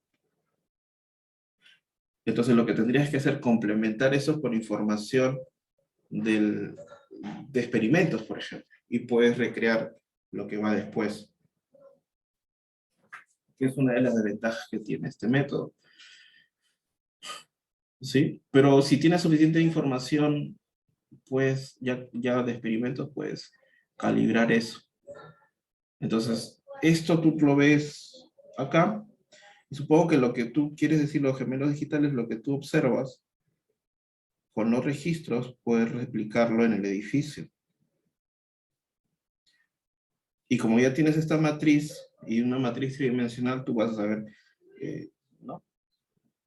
Entonces lo que tendrías que hacer es complementar eso con información del, de experimentos, por ejemplo, y puedes recrear lo que va después, que es una de las desventajas que tiene este método, ¿sí? Pero si tienes suficiente información, pues ya de experimentos, puedes calibrar eso. Entonces, esto tú lo ves acá, y supongo que lo que tú quieres decir, los gemelos digitales, lo que tú observas con los registros, puedes replicarlo en el edificio. Y como ya tienes esta matriz y una matriz tridimensional, tú vas a saber, ¿no?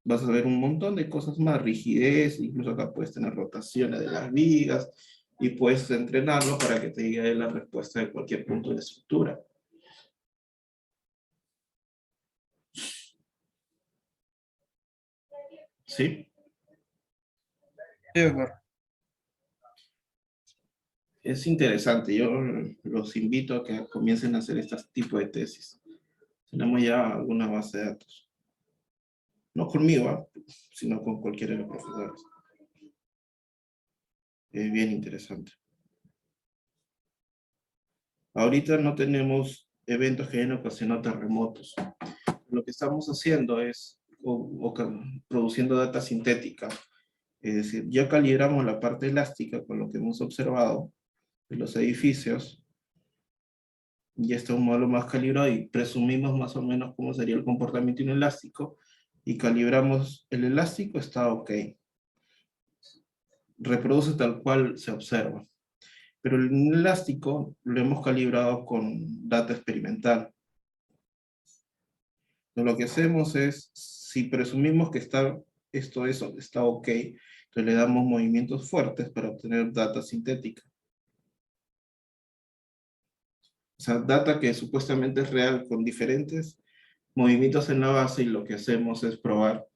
Vas a ver un montón de cosas más, rigidez, incluso acá puedes tener rotaciones de las vigas y puedes entrenarlo para que te diga la respuesta de cualquier punto de la estructura. ¿Sí? Sí, doctor. Es interesante. Yo los invito a que comiencen a hacer este tipo de tesis. Tenemos ya alguna base de datos. No conmigo, sino con cualquiera de los profesores. Es bien interesante. Ahorita no tenemos eventos que hayan ocasionado terremotos. Lo que estamos haciendo es produciendo data sintética. Es decir, ya calibramos la parte elástica con lo que hemos observado de los edificios. Ya está un modelo más calibrado y presumimos más o menos cómo sería el comportamiento inelástico y calibramos el elástico, está ok. Reproduce tal cual se observa. Pero el inelástico lo hemos calibrado con data experimental. Entonces, lo que hacemos es, si presumimos que eso está ok, entonces le damos movimientos fuertes para obtener data sintética. O sea, data que supuestamente es real con diferentes movimientos en la base, y lo que hacemos es probar.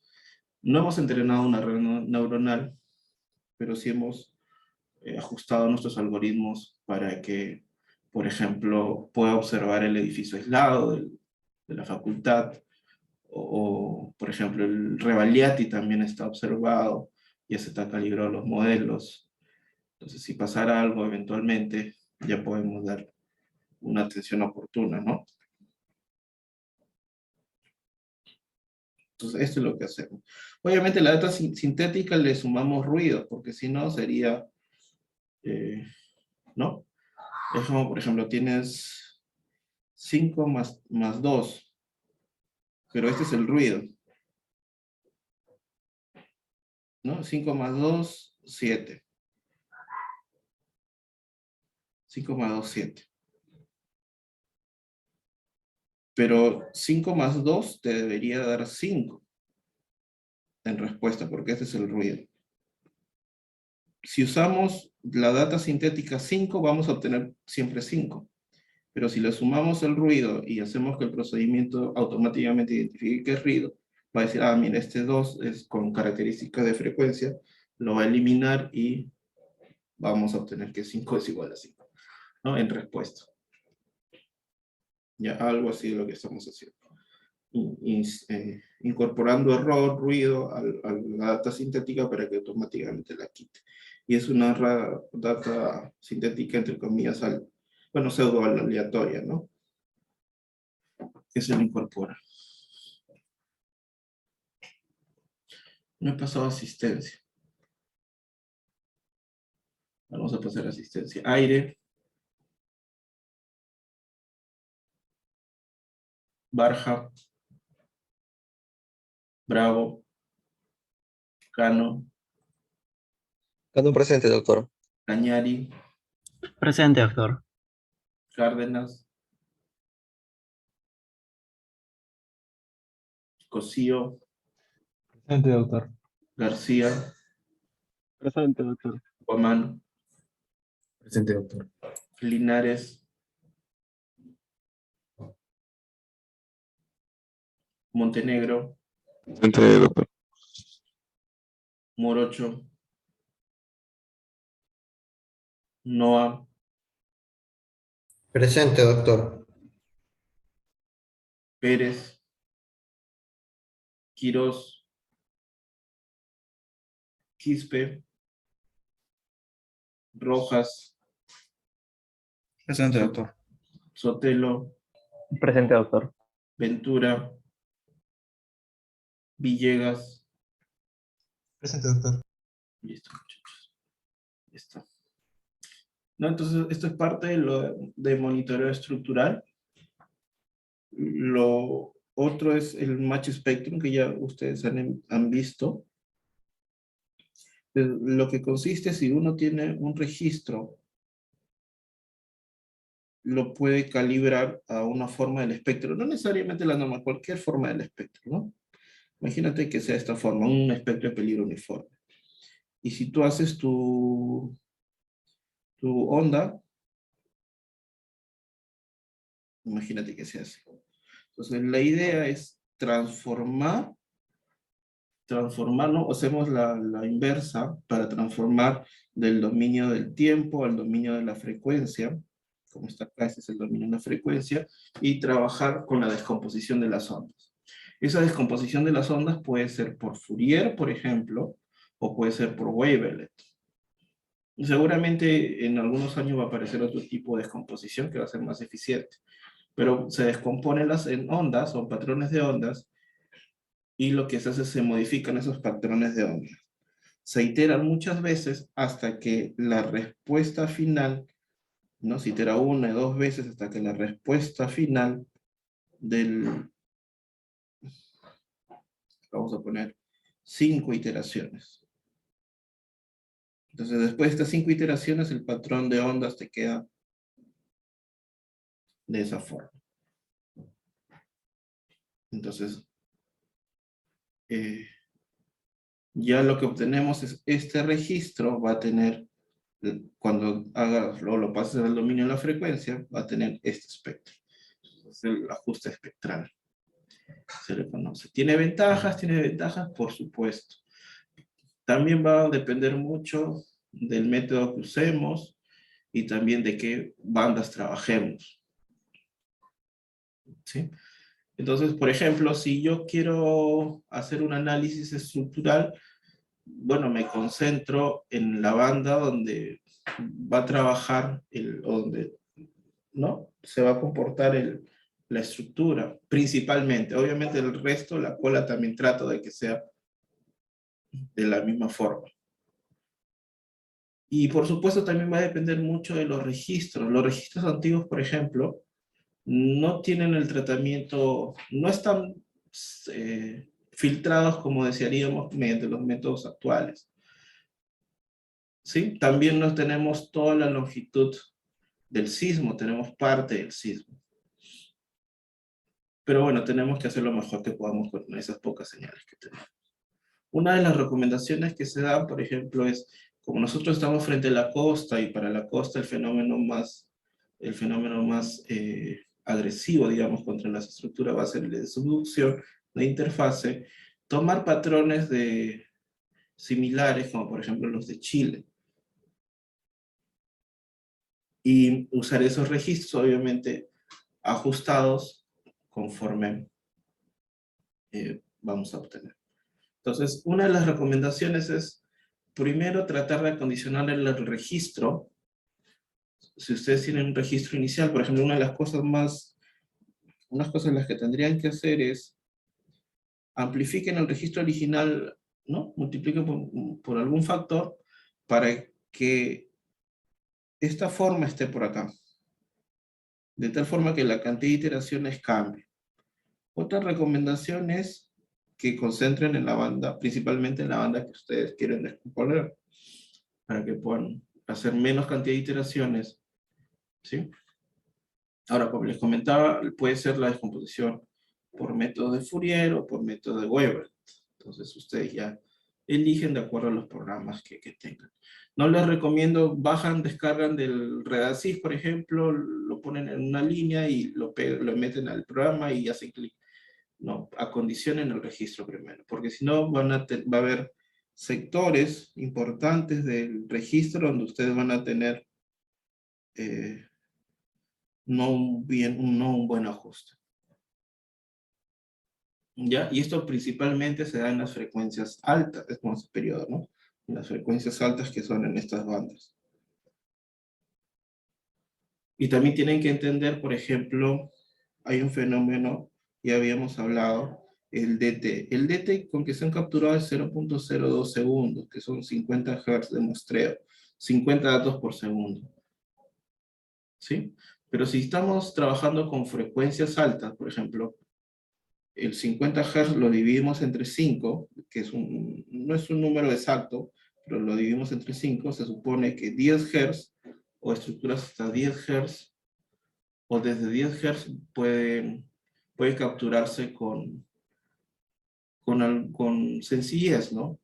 No hemos entrenado una red neuronal, pero sí hemos ajustado nuestros algoritmos para que, por ejemplo, pueda observar el edificio aislado de la facultad, por ejemplo, el Revaliati también está observado, ya se está calibrado los modelos. Entonces, si pasara algo eventualmente, ya podemos dar una atención oportuna, ¿no? Entonces, esto es lo que hacemos. Obviamente, la data sintética le sumamos ruido, porque si no sería, ¿no? Es como, por ejemplo, tienes 5 más 2, pero este es el ruido, ¿no? 5 más 2, 7. 5 más 2, 7. Pero 5 más 2 te debería dar 5 en respuesta, porque este es el ruido. Si usamos la data sintética 5, vamos a obtener siempre 5. Pero si le sumamos el ruido y hacemos que el procedimiento automáticamente identifique que es ruido, va a decir, ah, mira, este 2 es con características de frecuencia, lo va a eliminar y vamos a obtener que 5 es igual a 5, ¿no? En respuesta. Ya algo así es lo que estamos haciendo. Incorporando error, ruido a la data sintética para que automáticamente la quite. Y es una data sintética, entre comillas, bueno, pseudo aleatoria, ¿no? Que se lo incorpora. No he pasado asistencia. Vamos a pasar asistencia. Aire. Barja. Bravo. Cano. Cano presente, doctor. Cañari. Presente, doctor. Cárdenas. Cosío. Presente, doctor. García. Presente, doctor. Guamán. Presente, doctor. Linares. Montenegro. Presente, doctor. Morocho. Noa. Presente, doctor. Pérez. Quirós. Quispe. Rojas. Presente, doctor. Sotelo. Presente, doctor. Ventura. Villegas. Presente, doctor. Listo, muchachos. Ya está. ¿No? Entonces, esto es parte de monitoreo estructural. Lo otro es el Match Spectrum, que ya ustedes han visto. Lo que consiste, si uno tiene un registro, lo puede calibrar a una forma del espectro. No necesariamente la norma, cualquier forma del espectro, ¿no? Imagínate que sea esta forma, un espectro de peligro uniforme. Y si tú haces tu onda, imagínate que sea así. Entonces, la idea es transformarlo, hacemos la inversa para transformar del dominio del tiempo al dominio de la frecuencia, como está acá, este es el dominio de la frecuencia, y trabajar con la descomposición de las ondas. Esa descomposición de las ondas puede ser por Fourier, por ejemplo, o puede ser por wavelet. Seguramente en algunos años va a aparecer otro tipo de descomposición que va a ser más eficiente, pero se descomponen en ondas o patrones de ondas, y lo que se hace es se modifican esos patrones de ondas. Se iteran muchas veces hasta que la respuesta final, ¿no? Se itera una y dos veces hasta que la respuesta final del, vamos a poner 5 iteraciones. Entonces, después de estas 5 iteraciones, el patrón de ondas te queda de esa forma. Entonces, ya lo que obtenemos es este registro va a tener, cuando hagas o lo pases al dominio de la frecuencia, va a tener este espectro. Es el ajuste espectral. Se le conoce. ¿Tiene ventajas? Tiene ventajas, por supuesto. También va a depender mucho del método que usemos y también de qué bandas trabajemos. ¿Sí? Entonces, por ejemplo, si yo quiero hacer un análisis estructural, bueno, me concentro en la banda donde va a trabajar, o donde, ¿no? Se va a comportar la estructura, principalmente. Obviamente el resto, la cola también trato de que sea de la misma forma. Y por supuesto también va a depender mucho de los registros. Los registros antiguos, por ejemplo, no tienen el tratamiento, no están filtrados como desearíamos mediante los métodos actuales. ¿Sí? También no tenemos toda la longitud del sismo, tenemos parte del sismo. Pero bueno, tenemos que hacer lo mejor que podamos con esas pocas señales que tenemos. Una de las recomendaciones que se dan, por ejemplo, es, como nosotros estamos frente a la costa, y para la costa el fenómeno más agresivo, digamos, contra las estructuras va a ser el de subducción, la interfase, tomar patrones similares, como por ejemplo los de Chile, y usar esos registros, obviamente, ajustados conforme vamos a obtener. Entonces, una de las recomendaciones es, primero, tratar de acondicionar el registro. Si ustedes tienen un registro inicial, por ejemplo, unas cosas en las que tendrían que hacer es, amplifiquen el registro original, ¿no? Multipliquen por algún factor para que esta forma esté por acá. De tal forma que la cantidad de iteraciones cambie. Otra recomendación es que concentren en la banda, principalmente en la banda que ustedes quieren descomponer, para que puedan hacer menos cantidad de iteraciones, ¿sí? Ahora, como les comentaba, puede ser la descomposición por método de Fourier o por método de Weber. Entonces, ustedes ya eligen de acuerdo a los programas que tengan. No les recomiendo, descargan del Redaxys, por ejemplo, lo ponen en una línea y lo meten al programa y hacen clic. No, acondicionen el registro primero, porque si no va a haber sectores importantes del registro donde ustedes van a tener no un buen ajuste. ¿Ya? Y esto principalmente se da en las frecuencias altas, es como ese periodo, ¿no? En las frecuencias altas que son en estas bandas. Y también tienen que entender, por ejemplo, hay un fenómeno, ya habíamos hablado, el DT. El DT con que se han capturado es 0.02 segundos, que son 50 Hz de muestreo, 50 datos por segundo. ¿Sí? Pero si estamos trabajando con frecuencias altas, por ejemplo, el 50 Hz lo dividimos entre 5, que no es un número exacto, pero lo dividimos entre 5, se supone que 10 Hz, o estructuras hasta 10 Hz, o desde 10 Hz puede capturarse con sencillez, ¿no?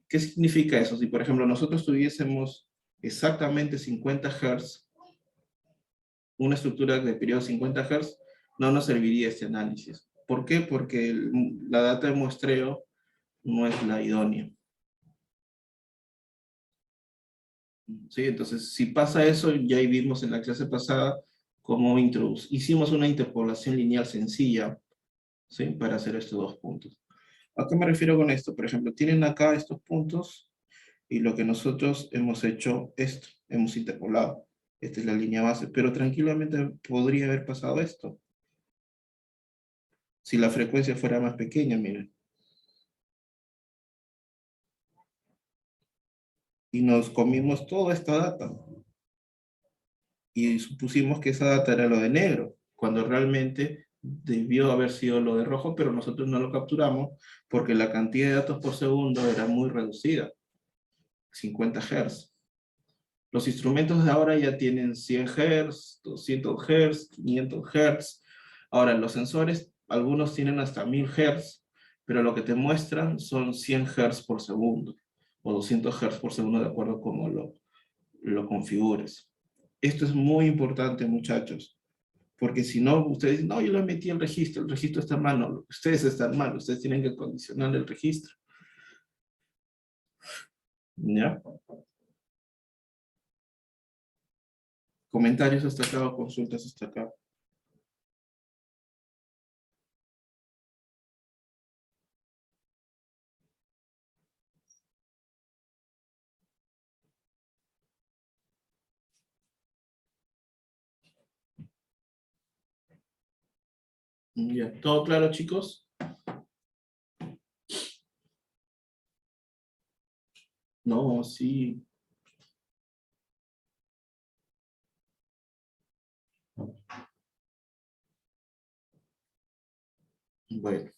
¿Qué significa eso? Si, por ejemplo, nosotros tuviésemos exactamente 50 Hz, una estructura de periodo 50 Hz, no nos serviría este análisis. ¿Por qué? Porque la data de muestreo no es la idónea. ¿Sí? Entonces, si pasa eso, ya vimos en la clase pasada cómo hicimos una interpolación lineal sencilla, ¿sí? Para hacer estos dos puntos. ¿A qué me refiero con esto? Por ejemplo, tienen acá estos puntos Y lo que nosotros hemos hecho esto, hemos interpolado. Esta es la línea base, pero tranquilamente podría haber pasado esto. Si la frecuencia fuera más pequeña, miren. Y nos comimos toda esta data. Y supusimos que esa data era lo de negro, cuando realmente debió haber sido lo de rojo, pero nosotros no lo capturamos porque la cantidad de datos por segundo era muy reducida, 50 Hz. Los instrumentos de ahora ya tienen 100 Hz, 200 Hz, 500 Hz. Ahora, los sensores, algunos tienen hasta 1000 Hz, pero lo que te muestran son 100 Hz por segundo, o 200 Hz por segundo, de acuerdo a cómo lo configures. Esto es muy importante, muchachos, porque si no, ustedes dicen, no, yo lo metí en el registro está mal. No, ustedes están mal, ustedes tienen que condicionar el registro. ¿Ya? Comentarios hasta acá o consultas hasta acá. Ya, ¿todo claro, chicos? No, sí. Bueno.